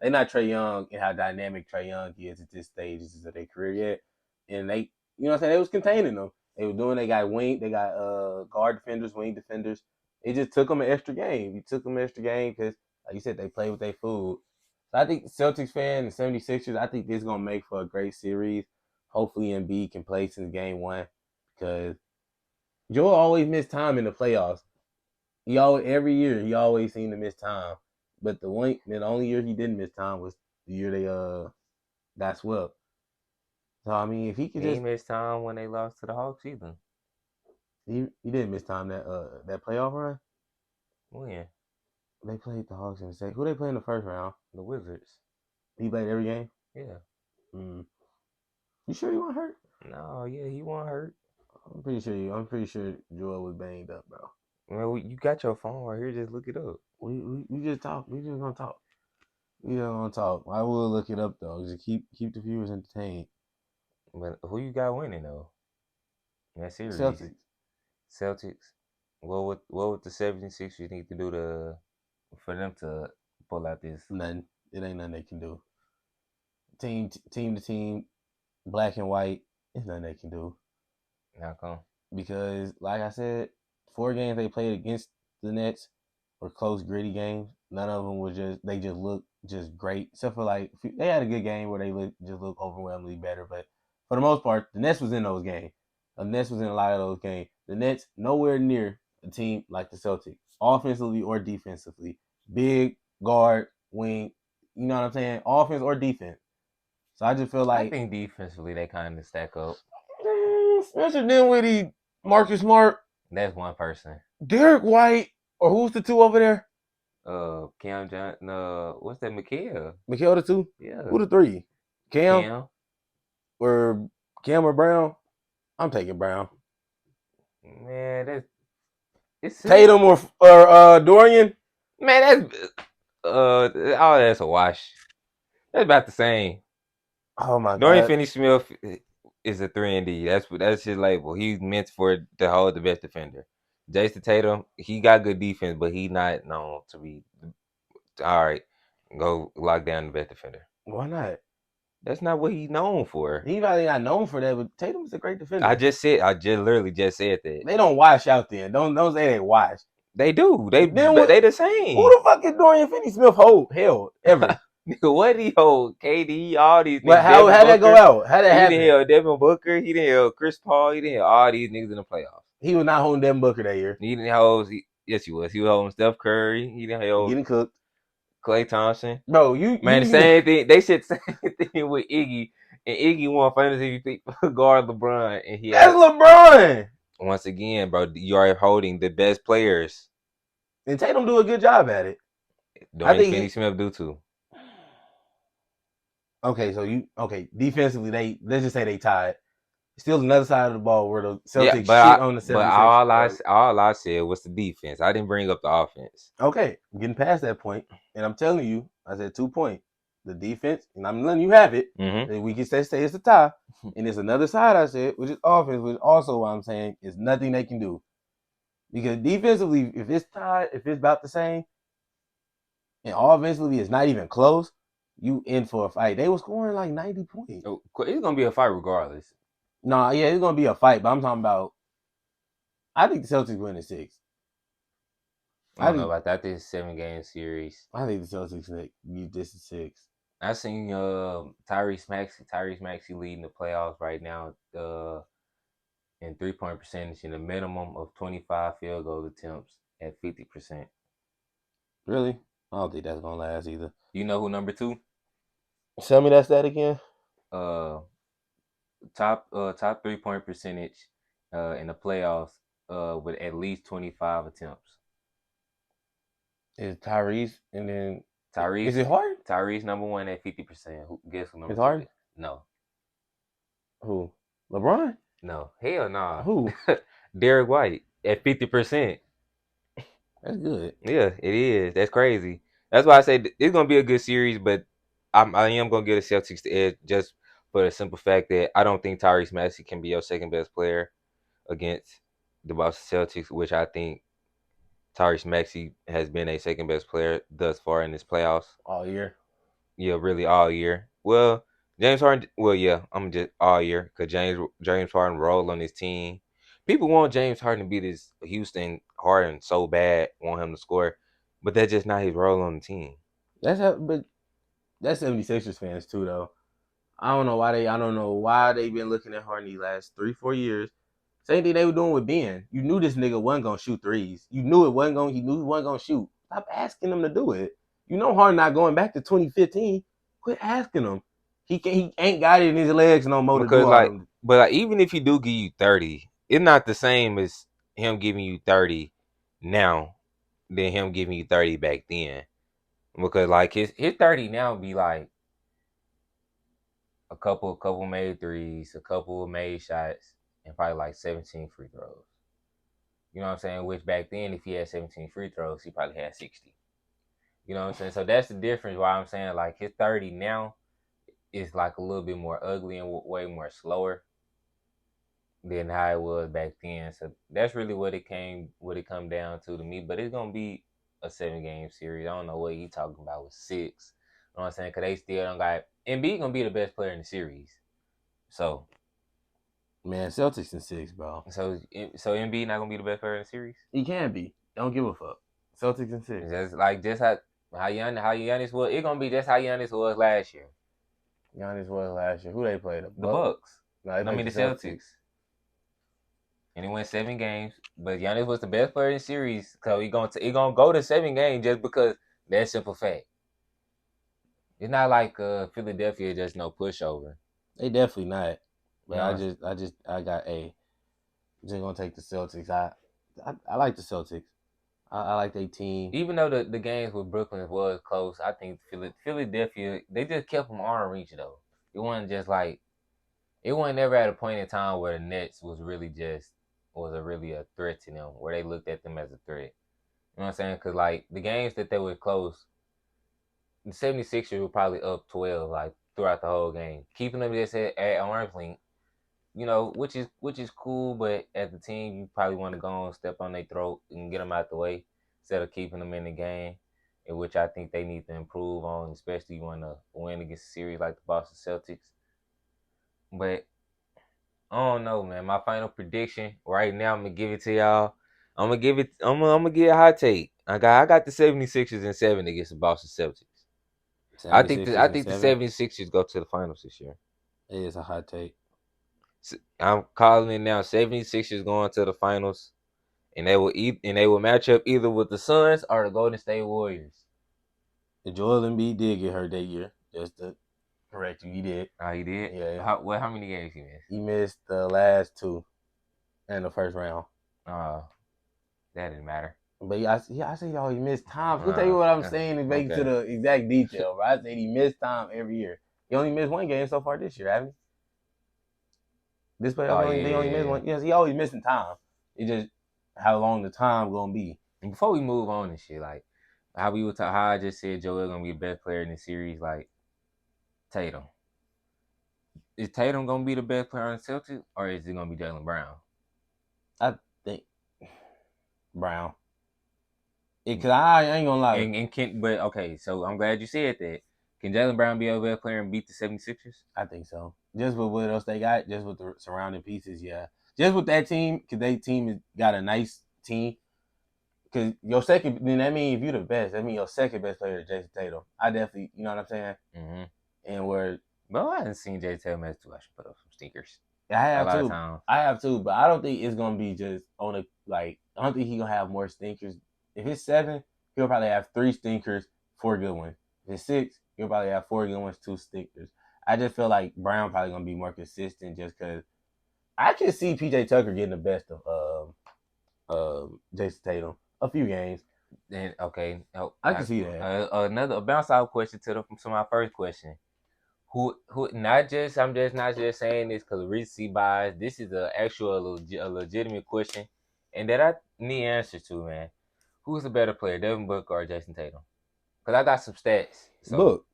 Trae Young and how dynamic Trae Young is at this stage of their career yet. And they, you know what I'm saying, they was containing them. They got guard defenders, wing defenders. It just took them an extra game. It took them an extra game because, like you said, they play with their food. So I think Celtics fan and 76ers, I think this is gonna make for a great series. Hopefully Embiid can play since game one because Joel always missed time in the playoffs. Every year he always seemed to miss time. But the only year he didn't miss time was the year they got swept. So I mean, if he could He just ain't missed time when they lost to the Hawks either. he didn't miss time that playoff run. When? They played the Hawks in the second. Who they play in the first round? The Wizards. He played every game. Yeah. Mm. You sure he wasn't hurt? No, yeah, he wasn't hurt. I'm pretty sure Joel was banged up, bro. Well, you got your phone right here. Just look it up. We just talk. We just gonna talk. We just gonna talk. I will look it up though. Just keep the viewers entertained. But who you got winning though? In that series? Celtics. Celtics. What would the 76ers need to do for them to pull out this? Nothing. It ain't nothing they can do. Team to team, black and white. It's nothing they can do How come? because, like I said, 4 games they played against the Nets were close, gritty games. None of them was they just looked just great, except for like they had a good game where they just looked overwhelmingly better. But for the most part, the Nets was in those games. The Nets was in a lot of those games. The Nets nowhere near a team like the Celtics, offensively or defensively. Big guard, wing, you know what I'm saying? Offense or defense. So I just feel I like think defensively they kind of stack up. Spencer Dinwiddie, Marcus Smart, That's one person. Derek White, or who's the two over there? Cam Johnson. What's that? Mikael. Mikhail the two? Yeah. Who the three? Cam Cam. or Cam or Brown? I'm taking Brown. Man, it's Tatum or Dorian? man, that's all that's a wash. That's about the same. Oh my Dorian god. Finney-Smith is a 3-and-D. That's his label. He's meant to hold the best defender. Jason Tatum, he got good defense, but he not known to be all right. Go lock down the best defender. Why not? That's not what he's known for. He probably not known for that, but Tatum's a great defender. I just literally just said that. They don't wash out there. Don't say they wash. They do. They Then they the same. Who the fuck is Dorian Finney-Smith held ever? What he hold? KD, all these niggas. But how that go out? How that He happen? didn't held Devin Booker. He didn't held Chris Paul. He didn't held all these niggas in the playoffs. He was not holding Devin Booker that year. He didn't hold. Yes, he was. He was holding Steph Curry. He didn't hold Getting cooked. Klay Thompson. Bro, The same thing. They said the same thing with Iggy. And Iggy won Finals MVP guard LeBron. And that's LeBron. Once again, bro, you are holding the best players. And Tatum do a good job at it. Dorian Finney-Smith do too. Okay, defensively let's just say they tied. Still another side of the ball where the Celtics shit on the 76ers. But all I said was the defense. I didn't bring up the offense. Okay, I'm getting past that point, and I'm telling you, I said 2 points. The defense, and I'm letting you have it. Mm-hmm. And we can say it's a tie. And there's another side I said, which is offense, which also what I'm saying is nothing they can do. Because defensively, if it's tied, if it's about the same, and offensively it's not even close, you in for a fight. They were scoring like 90 points. It's gonna be a fight regardless. Nah, yeah, it's gonna be a fight, but I'm talking about. I think the Celtics win in 6. I don't know about that. This is a 7-game series. I think the Celtics beat this in 6. I seen Tyrese Maxey leading the playoffs right now in 3-point percentage in a minimum of 25 field goal attempts at 50%. Really? I don't think that's gonna last either. You know who number 2? Tell me that stat again. Top 3-point percentage in the playoffs with at least 25 attempts. Is Tyrese, and then Tyrese. Is it Harden? Tyrese number 1 at 50%. Guess who number 2 Harden? is? No. Who? LeBron? No, hell nah. Who? Derek White at 50%. That's good. Yeah, it is. That's crazy. That's why I say it's gonna be a good series, but I am gonna get the Celtics the edge just for the simple fact that I don't think Tyrese Maxey can be your second best player against the Boston Celtics, which I think Tyrese Maxey has been a second best player thus far in this playoffs. All year. Yeah, really all year. Well, James Harden. Well, yeah, I'm just all year because James Harden rolled on his team. People want James Harden to be this Houston Harden so bad, want him to score, but that's just not his role on the team. But that's 76ers fans too, though. I don't know why they been looking at Harden these last 3-4 years. Same thing they were doing with Ben. You knew this nigga wasn't gonna shoot threes. You knew it wasn't gonna. He knew he wasn't gonna shoot. Stop asking him to do it. You know Harden not going back to 2015. Quit asking him. He ain't got it in his legs no more to do Because all like, them. but like, even if he do give you 30, it's not the same as him giving you 30 now than him giving you 30 back then. Because like his 30 now be like a couple made threes, a couple made shots, and probably like 17 free throws. You know what I'm saying? Which back then, if he had 17 free throws, he probably had 60. You know what I'm saying? So that's the difference. Why I'm saying like his 30 now is like a little bit more ugly and way more slower than how it was back then. So that's really what it come down to me. But it's gonna be a 7 game series. I don't know what he talking about with 6. You know what I'm saying? Cause they still don't got Embiid gonna be the best player in the series. So Man, Celtics in 6, bro. so Embiid not gonna be the best player in the series. He can be. Don't give a fuck. Celtics in 6. Just how Giannis was. It gonna be just how Giannis was last year. Giannis was last year. Who they played? The Bucks. No, they I mean played the the Celtics. Celtics. And he went 7 games. But Giannis was the best player in the series. So he gonna go to 7 games just because that's simple fact. It's not like Philadelphia just no pushover. They definitely not. But No, I got a. Just gonna take the Celtics. I like the Celtics. I like their team. even though the games with Brooklyn was close, I think Philadelphia they just kept them arm reach though. It wasn't just like it wasn't never at a point in time where the Nets was really a threat to them, where they looked at them as a threat. You know what I'm saying? Because like the games that they were close, the 76ers were probably up 12 like throughout the whole game, keeping them just at arm's length. You know, which is cool, but as a team, you probably want to go on, step on their throat, and get them out the way instead of keeping them in the game, in which I think they need to improve on, especially you want to win against a series like the Boston Celtics. But I don't know, man. My final prediction right now, I'm gonna give it to y'all. I'm gonna give it a hot take. I got the 76ers in 7 against the Boston Celtics. I 76ers and think the 7. 76ers go to the finals this year. It is a hot take. I'm calling it now. 76ers going to the finals, and they will match up either with the Suns or the Golden State Warriors. Joel Embiid did get hurt that year. Just to correct you, he did. Oh, he did. Yeah, How many games he missed? he missed the last 2 in the first round. That didn't matter. But I say he always missed time. Let me tell you what I'm saying and make it to the exact detail, bro. I said he missed time every year. He only missed 1 game so far this year, haven't he? This playoff, they only missed 1. Yes, he always missing time. It just how long the time gonna be. And before we move on and shit, like how I just said Joel gonna be the best player in the series, like Tatum. Is Tatum gonna be the best player on the Celtics, or is it gonna be Jaylen Brown? I think Brown. Cause I ain't gonna lie. But okay, so I'm glad you said that. Can Jaylen Brown be a best player and beat the 76ers? I think so. Just with what else they got, just with the surrounding pieces, yeah. Just with that team, because they team has got a nice team. Because your second, then that means if you're the best, that means your second best player is Jason Tatum. I definitely, you know what I'm saying? Mm-hmm. And where Well, I haven't seen Jay Tatum as too. I should put up some stinkers. I have a lot too. Of times. I have too, but I don't think it's gonna be just on a like. I don't think he's gonna have more stinkers. If it's 7, he'll probably have 3 stinkers, 4 good ones. If it's 6, he'll probably have 4 good ones, 2 stinkers. I just feel like Brown probably gonna be more consistent, just because I can see PJ Tucker getting the best of Jason Tatum a few games. Then okay, I can see that. Another bounce out question to my first question: who not just I'm just not just saying this because recency bias. This is a actual a legitimate question, and that I need answers to, man. Who's the better player, Devin Booker or Jason Tatum? Because I got some stats. So Book.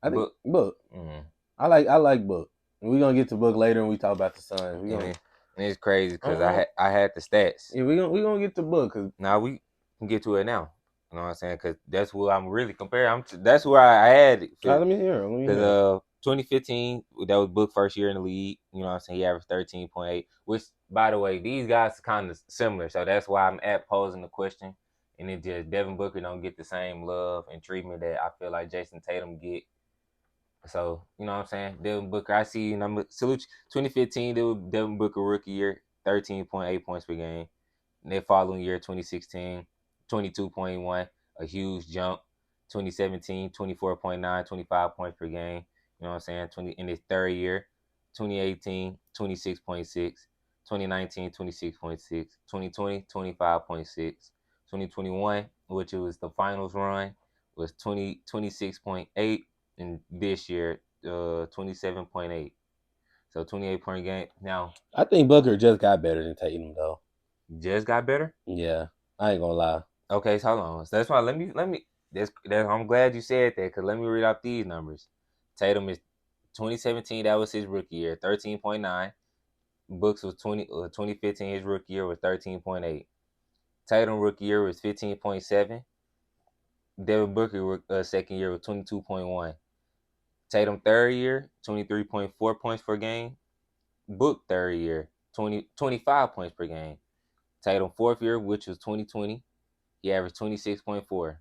I think Book, Book. mm, I like Book. We're gonna get to Book later when we talk about the Suns. We and, gonna and it's crazy because uh-uh. I had the stats. Yeah, we gonna get to Book because Now we can get to it now. You know what I'm saying? Because that's what I'm really comparing. That's where I had it. let me hear him. Let me Because hear him. 2015, that was Book first year in the league. You know what I'm saying? He averaged 13.8. Which, by the way, these guys are kind of similar. So that's why I'm at posing the question. And it just Devin Booker don't get the same love and treatment that I feel like Jason Tatum get. So you know what I'm saying? Devin Booker, I see. Number salute 2015. Devin Booker rookie year, 13.8 points per game. And the following year, 2016, 22.1, a huge jump. 2017, 24.9, 25 points per game. You know what I'm saying? 20 in his third year. 2018, 26.6. 2019, 26.6. 2020, 25.6. 2021, which was the finals run, was 26.8. And this year, 27.8. So 28 point game. Now, I think Booker just got better than Tatum though. just got better. Yeah, I ain't gonna lie. Okay, so hold on. So that's why let me I'm glad you said that because let me read off these numbers. Tatum is 2017, that was his rookie year, 13.9. Books was 2015, his rookie year was 13.8. Tatum rookie year was 15.7. Devin Booker second year was 22.1. Tatum third year, 23.4 points per game. Book third year, 25 points per game. Tatum fourth year, which was 2020, he averaged 26.4.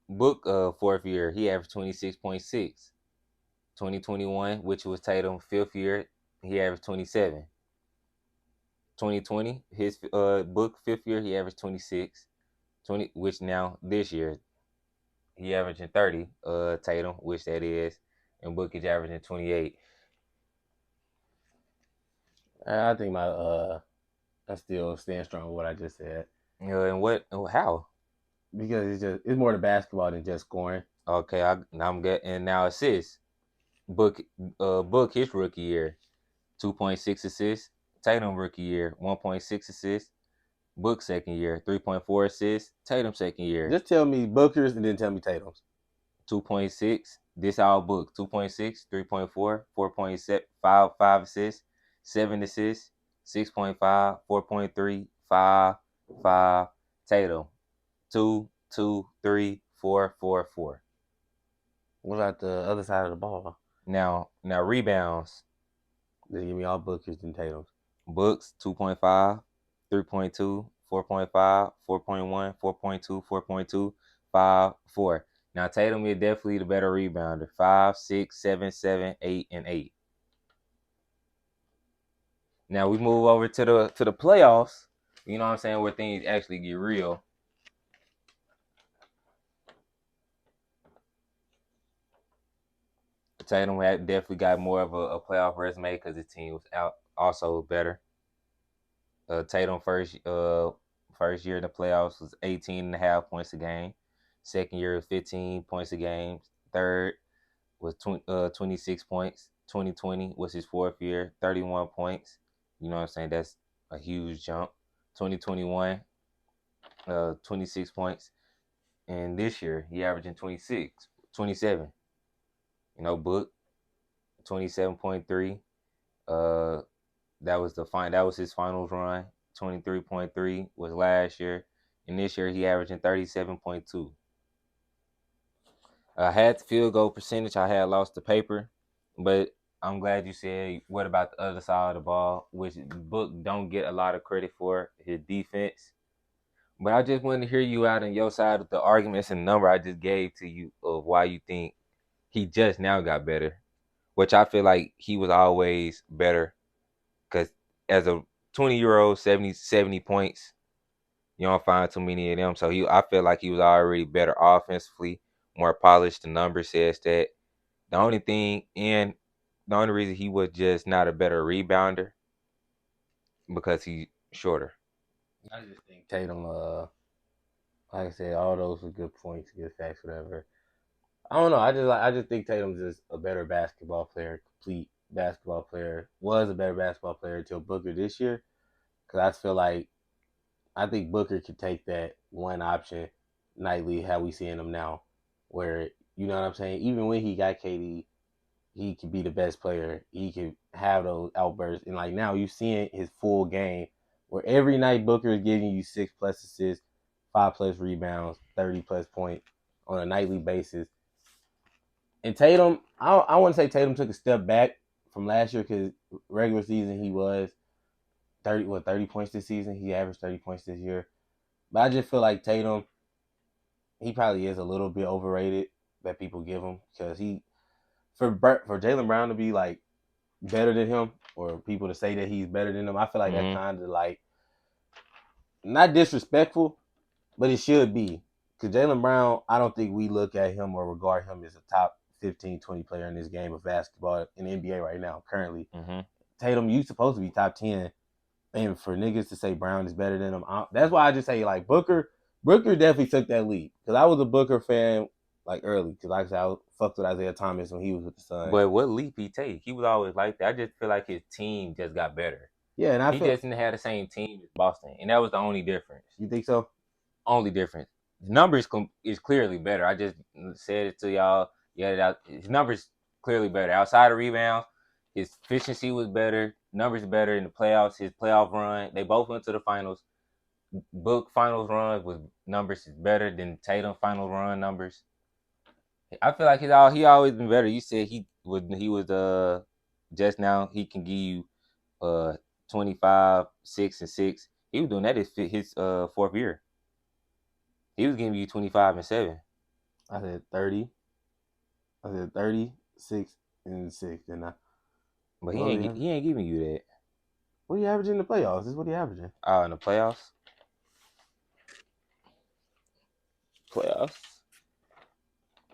Book fourth year, he averaged 26.6. 2021, which was Tatum fifth year, he averaged 27. 2020, his Book fifth year, he averaged 26. 20, which now this year he averaging 30. Tatum, which that is, and Book is averaging 28. I think I still stand strong with what I just said And what? How? because it's more the basketball than just scoring. Okay, now I'm getting now assists. Book his rookie year, 2.6 assists. Tatum rookie year, 1.6 assists. Book second year, 3.4 assists. Tatum second year, Just tell me Booker's and then tell me Tatum's. 2.6. This all Book, 2.6, 3.4, 4.7, 5 assists, 7 assists, 6.5, 4.3, 5, 5. Tatum, 2, 2, 3, 4, 4, 4. What about the other side of the ball? Now rebounds. Just give me all Booker's and Tatum's. Books 2.5, 3.2, 4.5, 4.1, 4.2, 4.2, 5, 4. Now Tatum is definitely the better rebounder. 5, 6, 7, 7, 8, and 8. Now we move over to the playoffs. You know what I'm saying? Where things actually get real. Tatum had definitely got more of a playoff resume because his team was out also better. Tatum first year in the playoffs was 18 and a half points a game. Second year was 15 points a game. Third was 26 points. 2020 was his fourth year, 31 points. You know what I'm saying? That's a huge jump. 2021, 26 points. And this year, he averaging 26, 27. Book 27.3. Uh, that was his finals run. 23.3 was last year, and this year he averaging 37.2. I had the field goal percentage. I had lost the paper, but I'm glad you said what about the other side of the ball, which Book don't get a lot of credit for his defense. But I just wanted to hear you out on your side of the arguments and number I just gave to you of why you think he just now got better, which I feel like he was always better because as a 20-year-old, 70 points, you don't find too many of them. So I feel like he was already better offensively, more polished. The number says that. The only thing, and the only reason he was just not a better rebounder because he's shorter. I just think Tatum. Like I said, all those were good points, good facts, whatever. I don't know. I just think Tatum's just a better basketball player, complete basketball player. Was a better basketball player until Booker this year. Because I feel like I think Booker could take that one option nightly, how we seeing him now, where you know what I'm saying. Even when he got KD, he could be the best player. He could have those outbursts, and like now you seeing his full game, where every night Booker is giving you 6+ assists, 5+ rebounds, 30+ points on a nightly basis. And Tatum, I wouldn't say Tatum took a step back from last year because regular season he was 30 points this season. He averaged 30 points this year. But I just feel like Tatum, he probably is a little bit overrated that people give him because for Jaylen Brown to be like better than him or people to say that he's better than him, I feel like that's Mm-hmm. kind of like not disrespectful, but it should be. Because Jaylen Brown, I don't think we look at him or regard him as a top 15, 20 player in this game of basketball in the NBA right now, currently. Mm-hmm. Tatum, you supposed to be top 10. And for niggas to say Brown is better than him, that's why I just say like Booker definitely took that leap. Because I was a Booker fan like early. Because like I said, I fucked with Isaiah Thomas when he was with the Suns. But what leap he take? He was always like that. I just feel like his team just got better. Yeah, and I He feel, just didn't have the same team as Boston, and that was the only difference. you think so? Only difference. His numbers is clearly better. I just said it to y'all. Yeah, his numbers clearly better. Outside of rebounds, his efficiency was better. Numbers better in the playoffs. His playoff run, they both went to the finals. Book finals run was numbers is better than Tatum final run numbers. I feel like he always been better. You said he was just now he can give you 25, 6 and 6. He was doing that his fourth year. He was giving you 25 and 7. I said 30. I said 36 and 6. And But he what ain't he have? he ain't giving you that. What are you averaging in the playoffs? This is what he averaging. Oh, in the playoffs. Playoffs.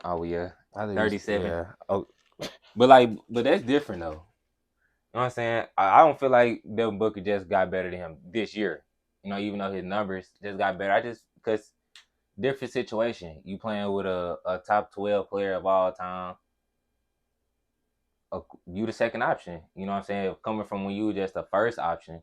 Oh yeah. I think it's 37. yeah. Oh, But that's different though. You know what I'm saying? I don't feel like Devin Booker just got better than him this year. Even though his numbers just got better. I just because different situation. You playing with a top 12 player of all time. You the second option. You know what I'm saying? Coming from when you were just the first option.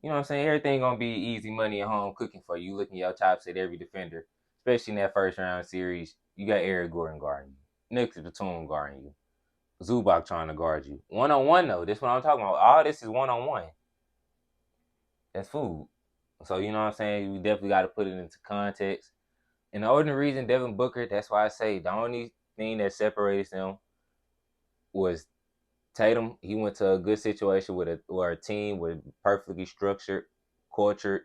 You know what I'm saying? Everything gonna be easy money at home cooking for you. Looking at your top set every defender, especially in that first round series. You got Eric Gordon guarding you, Nick Batum guarding you, Zubac trying to guard you. 1-on-1 though. This is what I'm talking about. All this is 1-on-1. That's food. So you know what I'm saying? We definitely got to put it into context. And the only reason Devin Booker, that's why I say the only thing that separates them was Tatum. He went to a good situation with a team with perfectly structured, cultured,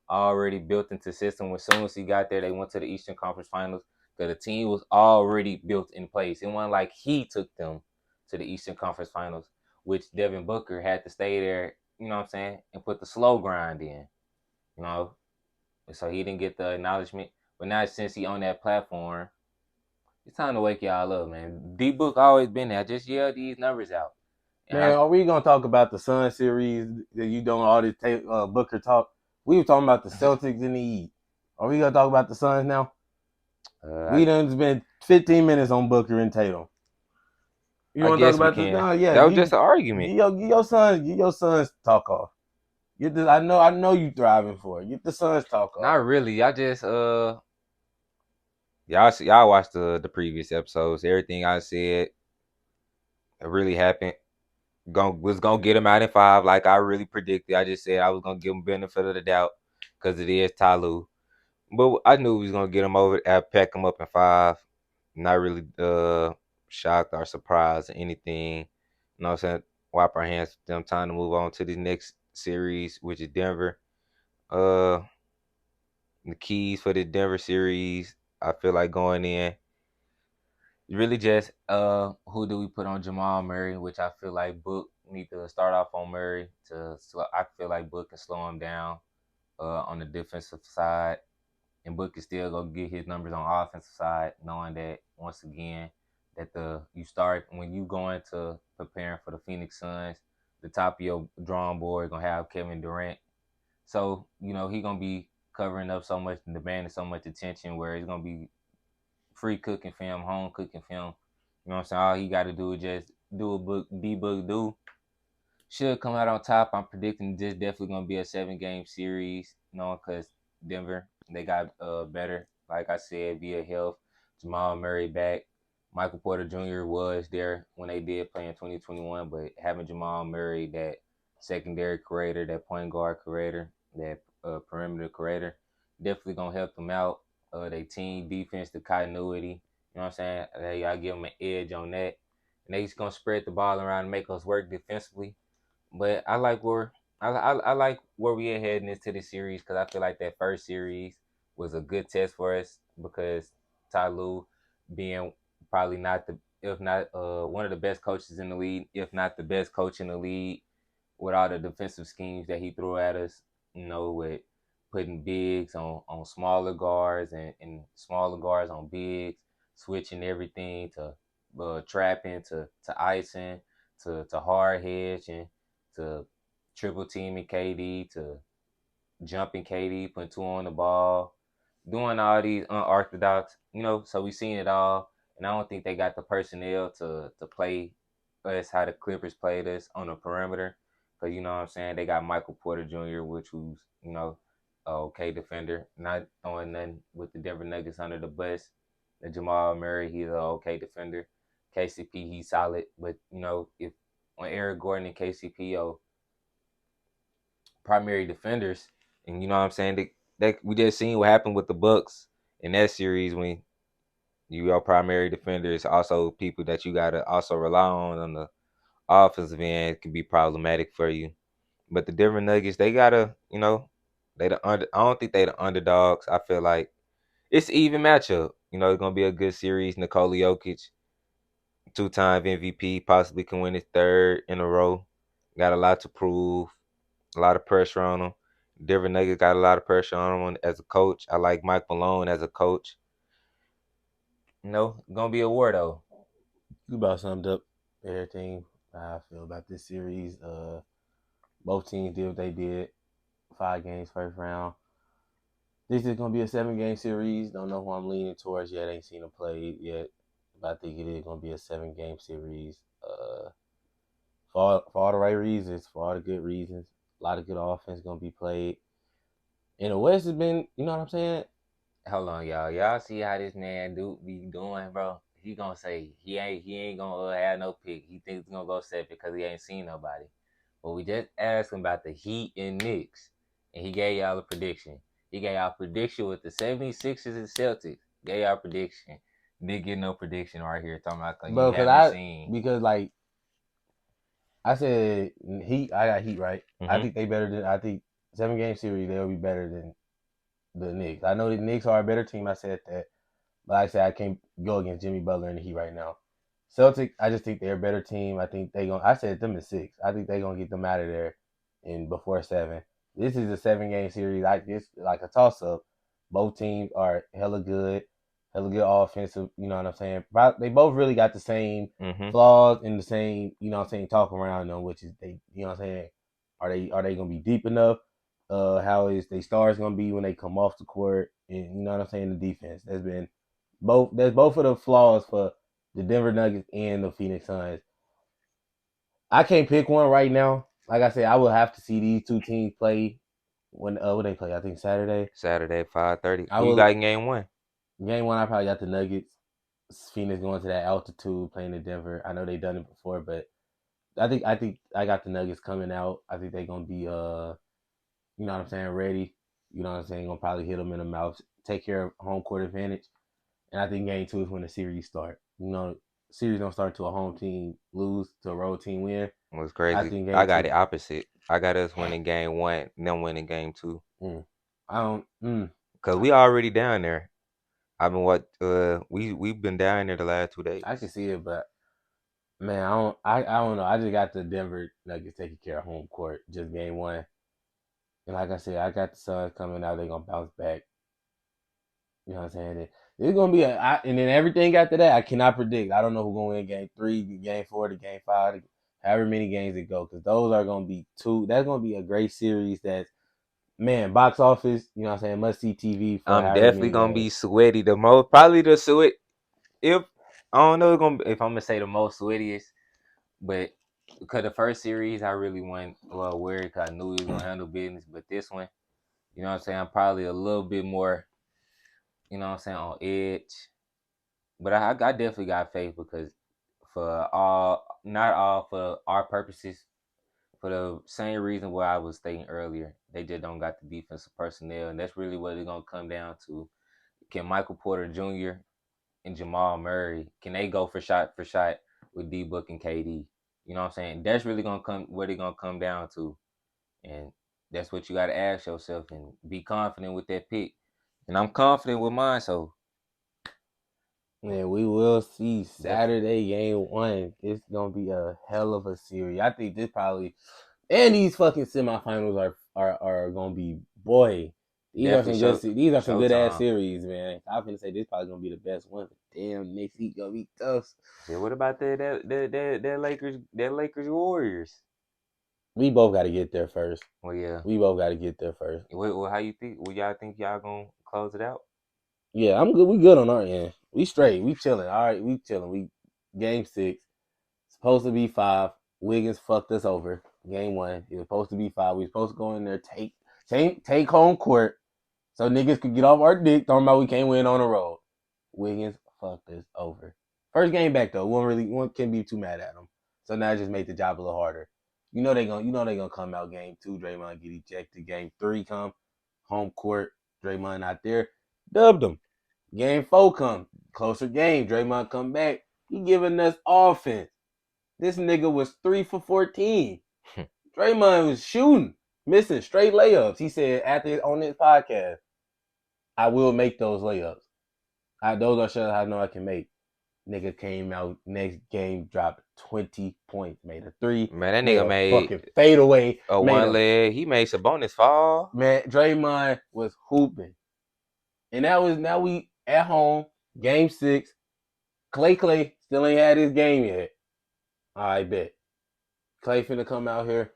already built into system. As soon as he got there, they went to the Eastern Conference Finals because the team was already built in place. It wasn't like he took them to the Eastern Conference Finals, which Devin Booker had to stay there, you know what I'm saying, and put the slow grind in, you know. So he didn't get the acknowledgement. But now since he on that platform, it's time to wake y'all up, man. D Book always been there. Just yell these numbers out. And man, I are we gonna talk about the Sun series that you doing all this Booker talk? We were talking about the Celtics in the East. Are we gonna talk about the Suns now? uh, We done spent 15 minutes on Booker and Tatum. You I want to talk guess we about this? can. No, yeah. That was just an argument. Get your sons talk off. I know you thriving for it. Get the Suns talk off. Not really. I just y'all watched the previous episodes. Everything I said it really happened. Was gonna get him out in 5 like I really predicted. I just said I was gonna give him benefit of the doubt because it is Tyloo. But I knew we was gonna get him over, pack him up in 5. Not really shocked or surprised or anything. You know what I'm saying? Wipe our hands. Them time to move on to the next series, which is Denver. Uh, the keys for the Denver series, I feel like going in. Really just who do we put on Jamal Murray, which I feel like Book need to start off on Murray I feel like Book can slow him down on the defensive side, and Book can still go get his numbers on offensive side, knowing that once again that you start when you go into preparing for the Phoenix Suns, the top of your drawing board gonna have Kevin Durant. So he gonna be covering up so much and demanding so much attention where it's gonna be free cooking film, home cooking film. You know what I'm saying? All he got to do is just do a book, B book do. Should come out on top. I'm predicting this definitely gonna be a 7 game series. You know, because Denver they got better. Like I said, via health, Jamal Murray back. Michael Porter Jr. was there when they did play in 2021, but having Jamal Murray, that secondary creator, that point guard creator, that perimeter creator, definitely gonna help them out. They team defense, the continuity. You know what I'm saying? I give them an edge on that, and they just gonna spread the ball around and make us work defensively. But I like where we are heading into the series because I feel like that first series was a good test for us because Ty Lue being probably not the if not one of the best coaches in the league, if not the best coach in the league, with all the defensive schemes that he threw at us, with putting bigs on smaller guards and smaller guards on bigs, switching everything to trapping to icing to hard hedging to triple teaming KD to jumping KD, putting two on the ball, doing all these unorthodox, so we seen it all. And I don't think they got the personnel to play us how the Clippers played us on the perimeter. Because, you know what I'm saying, they got Michael Porter Jr., which was, a okay defender, not throwing nothing with the Denver Nuggets under the bus. And Jamal Murray, he's an okay defender. KCP, he's solid. But, if when Eric Gordon and KCP are primary defenders, and you know what I'm saying, that we just seen what happened with the Bucks in that series when your primary defenders also people that you gotta also rely on the offensive end can be problematic for you. But the Denver Nuggets, they gotta, they the under. I don't think they the underdogs. I feel like it's an even matchup. It's gonna be a good series. Nikola Jokic, 2-time MVP, possibly can win his third in a row. Got a lot to prove. A lot of pressure on him. Denver Nuggets got a lot of pressure on him as a coach. I like Mike Malone as a coach. Gonna be a war though. You about summed up everything I feel about this series. Both teams did what they did. 5 games, first round. This is gonna be a 7 game series. Don't know who I'm leaning towards yet. Ain't seen them play yet, but I think it is gonna be a 7 game series. For all the right reasons, for all the good reasons. A lot of good offense gonna be played. And the West has been, you know what I'm saying? Hold on, y'all. Y'all see how this man do be doing, bro? He gonna say he ain't gonna have no pick. He thinks he's gonna go 7 because he ain't seen nobody. But we just asked him about the Heat and Knicks, and he gave y'all a prediction. He gave y'all a prediction with the 76ers and Celtics. Gave y'all a prediction. Didn't get no prediction right here talking about because Bro, you haven't seen. because like I said, Heat. I got Heat right. I Mm-hmm. think they better than. I think 7 game series they'll be better than the Knicks. I know the Knicks are a better team. I said that, but like I said I can't go against Jimmy Butler and the Heat right now. Celtics, I just think they're a better team. I think they gonna. I said them in 6. I think they gonna get them out of there in before 7. This is a 7 game series. It's like a toss up. Both teams are hella good offensive. You know what I'm saying? They both really got the same Mm-hmm. flaws and the same, you know what I'm saying, talk around them, which is they, you know what I'm saying. Are they gonna be deep enough? How is they stars gonna be when they come off the court? And you know what I'm saying, the defense. There's both of the flaws for the Denver Nuggets and the Phoenix Suns. I can't pick one right now. Like I said, I will have to see these two teams play when they play. I think Saturday. Saturday 5:30. I Who you will got in game 1? game one. I probably got the Nuggets. Phoenix going to that altitude playing in Denver. I know they've done it before, but I think I got the Nuggets coming out. I think they're gonna be you know what I'm saying, ready. You know what I'm saying, gonna probably hit them in the mouth, take care of home court advantage. And I think game 2 is when the series start. Series don't start to a home team lose to a road team win. Was I crazy. think I game got two. it opposite. I got us winning game 1, them winning game 2. Mm, I don't. Cause we already down there. I mean, what we've been down there the last 2 days. I can see it, but man, I don't. I don't know. I just got the Denver Nuggets taking care of home court, just game 1. And like I said, I got the Suns coming out. They're gonna bounce back. You know what I'm saying? It's gonna be and then everything after that, I cannot predict. I don't know who's gonna win game 3, game 4, to game 5, however many games it go, because those are gonna be two. That's gonna be a great series. That's, man, box office. You know what I'm saying? Must see TV for I'm however definitely many gonna games. be sweaty the most. Probably the sweat. if I don't know if I'm gonna say the most sweatiest, but because the first series I really went well worried because I knew he was gonna handle business, but this one, you know what I'm saying, I'm probably a little bit more, you know what I'm saying, on edge. But I definitely got faith because for all, not all for our purposes, for the same reason why I was stating earlier, they just don't got the defensive personnel, and that's really what it's gonna come down to. Can Michael Porter Jr. and Jamal Murray, can they go for shot with D Book and KD? You know what I'm saying? That's really gonna come what it gonna come down to. And that's what you gotta ask yourself and be confident with that pick. And I'm confident with mine, so Man, we will see definitely. Saturday game 1. It's gonna be a hell of a series. I think this probably and these fucking semifinals are gonna be boy. Definitely These are some good ass Showtime. series, man. I'm gonna say this probably gonna be the best one. But damn, Knicks he gonna be tough. Yeah, what about that Lakers Warriors? We both got to get there first. Well, yeah. We both got to get there first. How you think? What y'all think y'all gonna close it out? Yeah, I'm good. We good on our end. We straight. We chilling. All right, we chilling. We game 6. Supposed to be 5. Wiggins fucked us over. Game 1. It was supposed to be 5. We were supposed to go in there, take home court, so niggas could get off our dick talking about we can't win on the road. Wiggins fucked us over. First game back though, one can't be too mad at him. So now it just made the job a little harder. You know they gonna come out game 2. Draymond get ejected. Game 3 come home court. Draymond not there. Dubbed him. Game 4 come closer game. Draymond come back. He giving us offense. This nigga was 3 for 14. Draymond was shooting, missing straight layups. He said after on this podcast, I will make those layups. Those are shots I know I can make. Nigga came out next game, dropped 20 points, made a 3, Man, that made nigga a made fucking fadeaway, a made one a leg. He made Sabonis fall. man. Draymond was hooping, and that was now we at home, game 6. Clay still ain't had his game yet. I bet Clay finna come out here.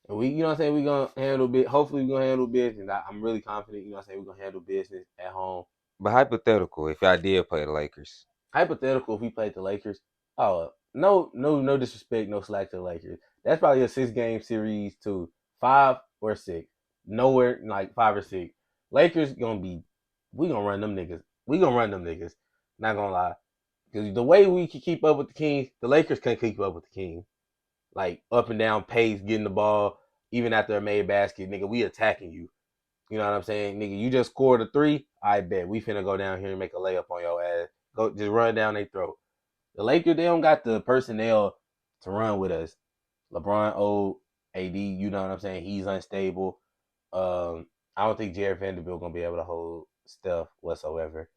And we, you know what I'm saying, we gonna handle hopefully we gonna handle business. I'm really confident, you know what I'm saying, we gonna handle business at home. But hypothetical, if y'all did play the Lakers, Hypothetical, if we played the Lakers, oh no disrespect, no slack to the Lakers. That's probably a 6 game series too. 5 or 6. Nowhere like 5 or 6. Lakers we gonna run them niggas. We gonna run them niggas. Not gonna lie. Because the way we can keep up with the Kings, the Lakers can't keep up with the Kings. Like up and down pace, getting the ball, even after a made basket, nigga, we attacking you. You know what I'm saying? Nigga, you just scored a 3. I bet we finna go down here and make a layup on your ass. Go just run down their throat. The Lakers, they don't got the personnel to run with us. LeBron old, AD, you know what I'm saying? He's unstable. I don't think Jared Vanderbilt gonna be able to hold Steph whatsoever.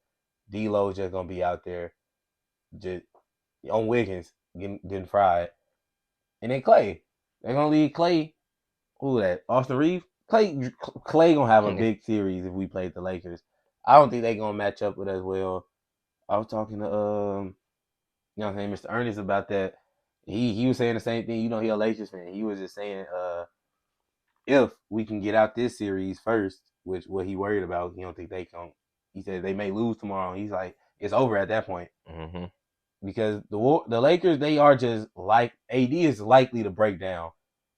D'Lo's just gonna be out there, just on Wiggins getting fried, and then Clay. They're gonna leave Clay. Who that? Austin Reeves. Clay gonna have a big series if we played the Lakers. I don't think they gonna match up with us well. I was talking to you know what I'm saying, Mr. Ernest about that. He was saying the same thing. You know, he a Lakers fan. He was just saying if we can get out this series first, which what he worried about, he don't think they can. He said they may lose tomorrow. He's like, it's over at that point mm-hmm. because the Lakers, they are just like AD is likely to break down.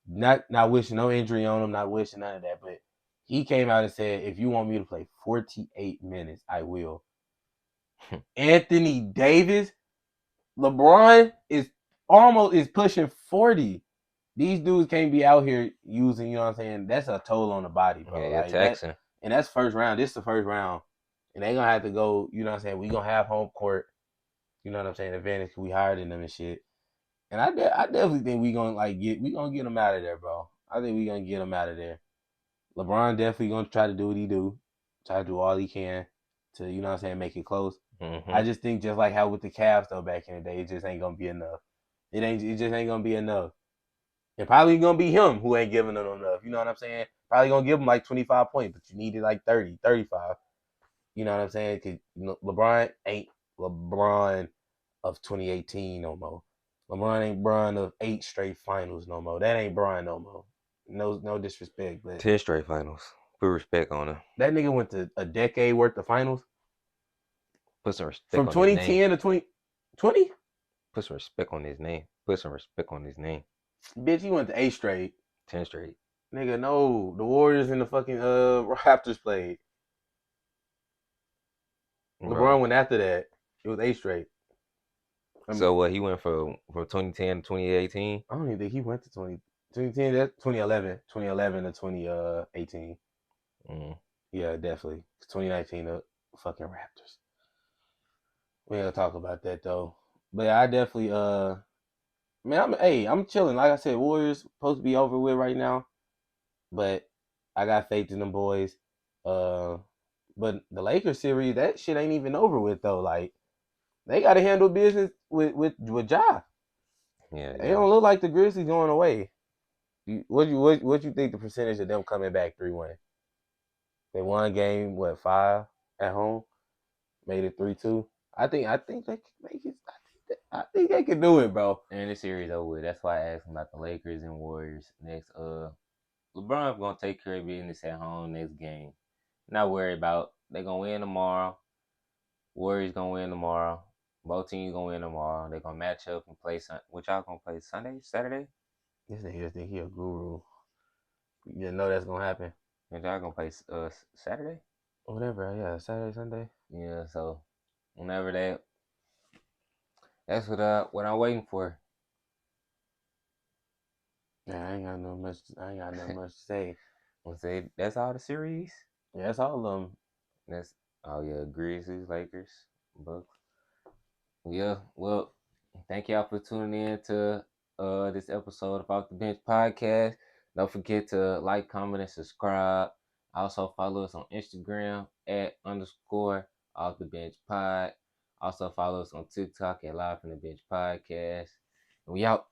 Not wishing no injury on him, not wishing none of that, but he came out and said, if you want me to play 48 minutes, I will. Anthony Davis, LeBron is pushing 40. These dudes can't be out here using, you know what I'm saying? That's a toll on the body, bro. Yeah, Like that, taxing. and that's first round. This is the first round. And they gonna have to go, you know what I'm saying? We gonna have home court, you know what I'm saying, advantage. We hired in them and shit. And I definitely think we gonna get him out of there, bro. I think we gonna get him out of there. LeBron definitely gonna try to do what he do, try to do all he can to, you know what I'm saying, make it close. Mm-hmm. I just think just like how with the Cavs though back in the day, it just ain't gonna be enough. It just ain't gonna be enough. And probably gonna be him who ain't giving them enough. You know what I'm saying? Probably gonna give him like 25 points, but you needed like 30, 35. You know what I'm saying? Cause LeBron ain't LeBron of 2018 no more. LeBron ain't Bron of 8 straight finals no more. That ain't Bron no more. No disrespect, but 10 straight finals. Put respect on him. that nigga went to a decade worth of finals. Put some respect From on his name. 2010 to 2020? Put some respect on his name. Put some respect on his name. Bitch, he went to 8 straight. 10 straight. Nigga, no. The Warriors and the fucking Raptors played. LeBron Bro. went after that. It was 8 straight. So what? He went from 2010 to 2018. I don't even think he went to 2010. That's 2011. 2011 to 2018. Mm. Yeah, definitely. 2019, the fucking Raptors. We ain't gonna talk about that though. But yeah, I definitely man, I'm chilling. Like I said, Warriors supposed to be over with right now. But I got faith in them boys. Uh but the Lakers series, that shit ain't even over with though. Like they gotta handle business with Ja. Yeah, They yeah. don't look like the Grizzlies going away. What you think the percentage of them coming back 3-1? They won game, what, 5 at home? Made it 3-2. I think they can make it. I think they can do it, bro. And the series over with. That's why I asked him about the Lakers and Warriors next. LeBron gonna take care of business at home next game. Not worried about they gonna win tomorrow. Warriors gonna win tomorrow. Both teams gonna win tomorrow. They gonna match up and play. What y'all gonna play Sunday, Saturday? This nigga just think he a guru. You know that's gonna happen. And y'all gonna play Saturday? Whatever, yeah, Saturday, Sunday. Yeah. So whenever that's what I'm waiting for. Yeah, I ain't got nothing much to say. I'll say that's all the series. Yeah, that's all of them. That's oh yeah, Grizzlies, Lakers, Bucks. Yeah, well, thank y'all for tuning in to this episode of Off the Bench Podcast. Don't forget to like, comment, and subscribe. Also follow us on Instagram at _ Off the Bench Pod. Also follow us on TikTok at Live from the Bench Podcast. And we out.